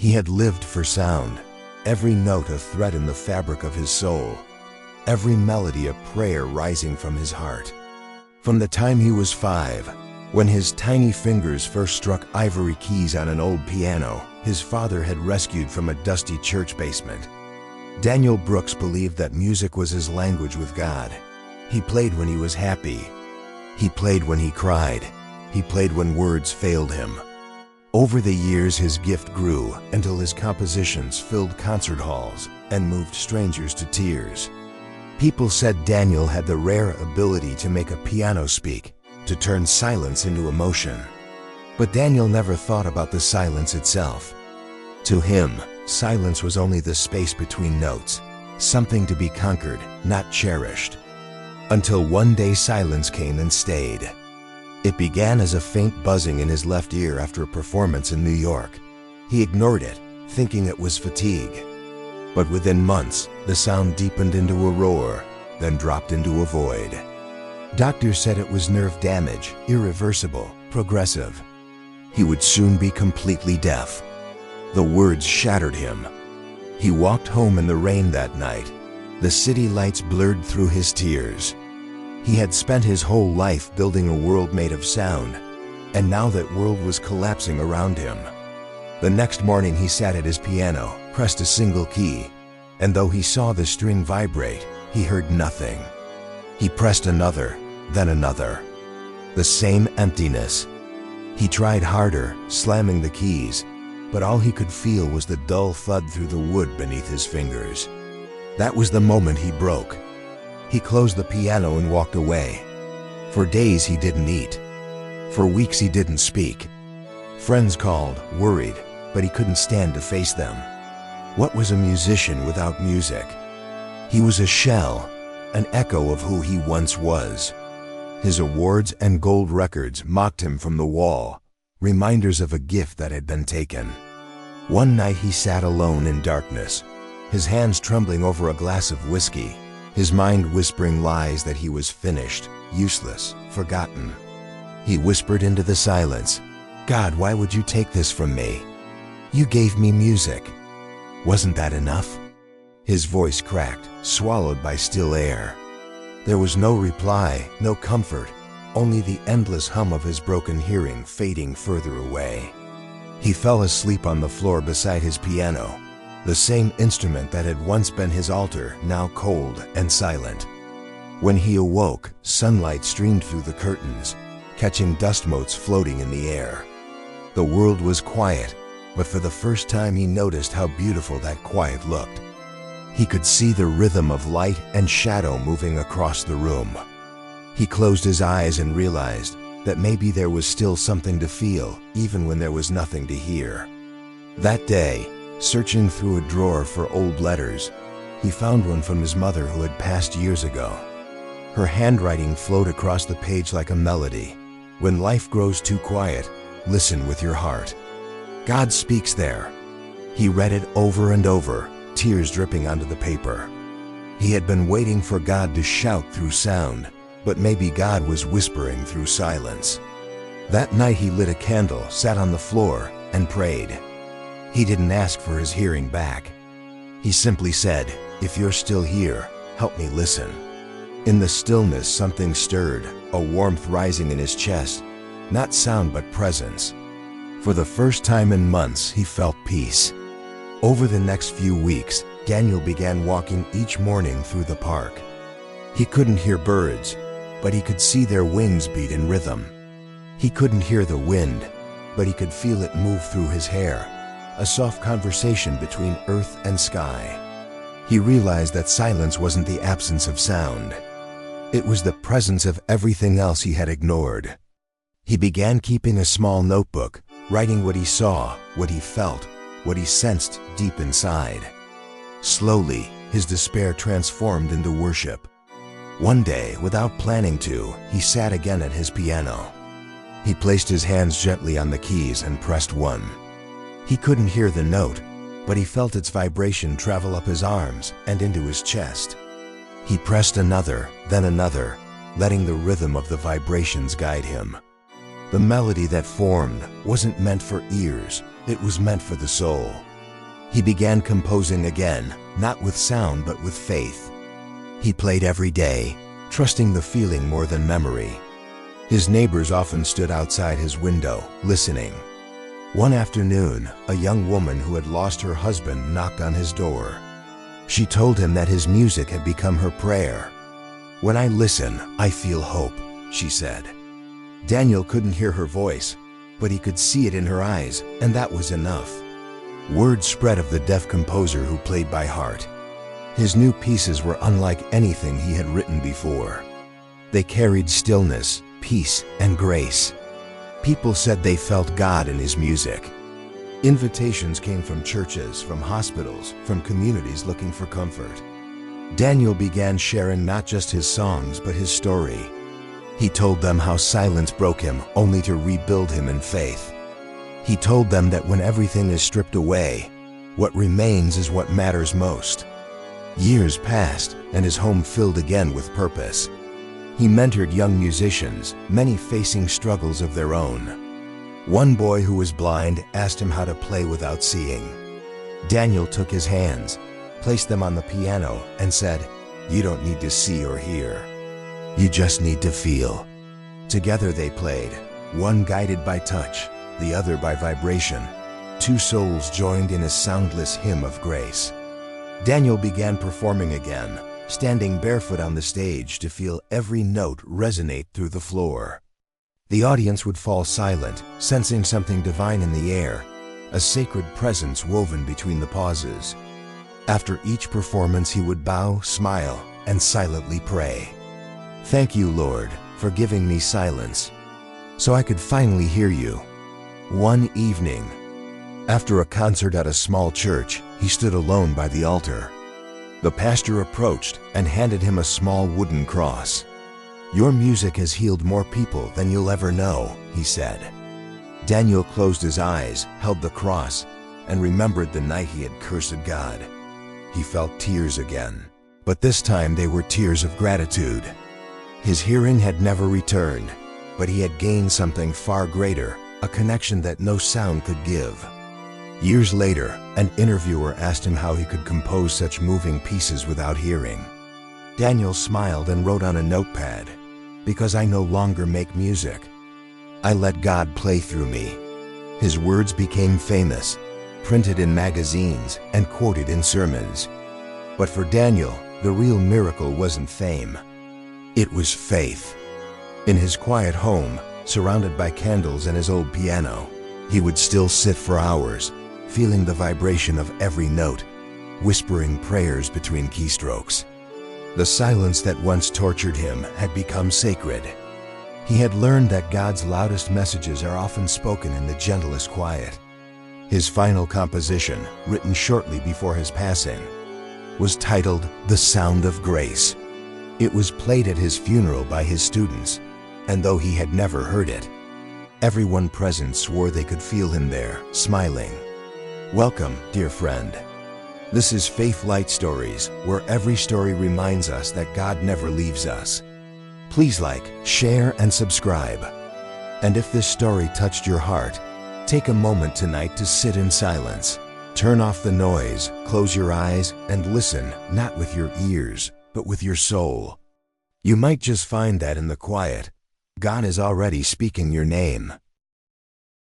He had lived for sound, every note a thread in the fabric of his soul, every melody a prayer rising from his heart. From the time he was 5, when his tiny fingers first struck ivory keys on an old piano his father had rescued from a dusty church basement, Daniel Brooks believed that music was his language with God. He played when he was happy. He played when he cried. He played when words failed him. Over the years, his gift grew until his compositions filled concert halls and moved strangers to tears. People said Daniel had the rare ability to make a piano speak, to turn silence into emotion. But Daniel never thought about the silence itself. To him, silence was only the space between notes, something to be conquered, not cherished. Until one day silence came and stayed. It began as a faint buzzing in his left ear after a performance in New York. He ignored it, thinking it was fatigue. But within months, the sound deepened into a roar, then dropped into a void. Doctors said it was nerve damage, irreversible, progressive. He would soon be completely deaf. The words shattered him. He walked home in the rain that night. The city lights blurred through his tears. He had spent his whole life building a world made of sound, and now that world was collapsing around him. The next morning he sat at his piano, pressed a single key, and though he saw the string vibrate, he heard nothing. He pressed another, then another. The same emptiness. He tried harder, slamming the keys, but all he could feel was the dull thud through the wood beneath his fingers. That was the moment he broke. He closed the piano and walked away. For days he didn't eat. For weeks he didn't speak. Friends called, worried, but he couldn't stand to face them. What was a musician without music? He was a shell, an echo of who he once was. His awards and gold records mocked him from the wall, reminders of a gift that had been taken. One night he sat alone in darkness, his hands trembling over a glass of whiskey, his mind whispering lies that he was finished, useless, forgotten. He whispered into the silence, "God, why would you take this from me? You gave me music. Wasn't that enough?" His voice cracked, swallowed by still air. There was no reply, no comfort, only the endless hum of his broken hearing fading further away. He fell asleep on the floor beside his piano, the same instrument that had once been his altar, now cold and silent. When he awoke, sunlight streamed through the curtains, catching dust motes floating in the air. The world was quiet, but for the first time he noticed how beautiful that quiet looked. He could see the rhythm of light and shadow moving across the room. He closed his eyes and realized that maybe there was still something to feel, even when there was nothing to hear. That day, searching through a drawer for old letters, he found one from his mother who had passed years ago. Her handwriting flowed across the page like a melody. When life grows too quiet, listen with your heart. God speaks there. He read it over and over, tears dripping onto the paper. He had been waiting for God to shout through sound, but maybe God was whispering through silence. That night he lit a candle, sat on the floor, and prayed. He didn't ask for his hearing back. He simply said, "If you're still here, help me listen." In the stillness, something stirred, a warmth rising in his chest, not sound but presence. For the first time in months, he felt peace. Over the next few weeks, Daniel began walking each morning through the park. He couldn't hear birds, but he could see their wings beat in rhythm. He couldn't hear the wind, but he could feel it move through his hair, a soft conversation between earth and sky. He realized that silence wasn't the absence of sound. It was the presence of everything else he had ignored. He began keeping a small notebook, writing what he saw, what he felt, what he sensed deep inside. Slowly, his despair transformed into worship. One day, without planning to, he sat again at his piano. He placed his hands gently on the keys and pressed one. He couldn't hear the note, but he felt its vibration travel up his arms and into his chest. He pressed another, then another, letting the rhythm of the vibrations guide him. The melody that formed wasn't meant for ears, it was meant for the soul. He began composing again, not with sound but with faith. He played every day, trusting the feeling more than memory. His neighbors often stood outside his window, listening. One afternoon, a young woman who had lost her husband knocked on his door. She told him that his music had become her prayer. "When I listen, I feel hope," she said. Daniel couldn't hear her voice, but he could see it in her eyes, and that was enough. Word spread of the deaf composer who played by heart. His new pieces were unlike anything he had written before. They carried stillness, peace, and grace. People said they felt God in his music. Invitations came from churches, from hospitals, from communities looking for comfort. Daniel began sharing not just his songs, but his story. He told them how silence broke him, only to rebuild him in faith. He told them that when everything is stripped away, what remains is what matters most. Years passed, and his home filled again with purpose. He mentored young musicians, many facing struggles of their own. One boy who was blind asked him how to play without seeing. Daniel took his hands, placed them on the piano, and said, "You don't need to see or hear. You just need to feel." Together they played, one guided by touch, the other by vibration. Two souls joined in a soundless hymn of grace. Daniel began performing again, standing barefoot on the stage to feel every note resonate through the floor. The audience would fall silent, sensing something divine in the air, a sacred presence woven between the pauses. After each performance he would bow, smile, and silently pray. "Thank you, Lord, for giving me silence, so I could finally hear you." One evening, after a concert at a small church, he stood alone by the altar. The pastor approached and handed him a small wooden cross. "Your music has healed more people than you'll ever know," he said. Daniel closed his eyes, held the cross, and remembered the night he had cursed God. He felt tears again, but this time they were tears of gratitude. His hearing had never returned, but he had gained something far greater, a connection that no sound could give. Years later, an interviewer asked him how he could compose such moving pieces without hearing. Daniel smiled and wrote on a notepad, "Because I no longer make music. I let God play through me." His words became famous, printed in magazines and quoted in sermons. But for Daniel, the real miracle wasn't fame. It was faith. In his quiet home, surrounded by candles and his old piano, he would still sit for hours, feeling the vibration of every note, whispering prayers between keystrokes. The silence that once tortured him had become sacred. He had learned that God's loudest messages are often spoken in the gentlest quiet. His final composition, written shortly before his passing, was titled "The Sound of Grace." It was played at his funeral by his students, and though he had never heard it, everyone present swore they could feel him there, smiling. Welcome, dear friend. This is Faith Light Stories, where every story reminds us that God never leaves us. Please like, share, and subscribe. And if this story touched your heart, take a moment tonight to sit in silence. Turn off the noise, close your eyes, and listen, not with your ears, but with your soul. You might just find that in the quiet, God is already speaking your name.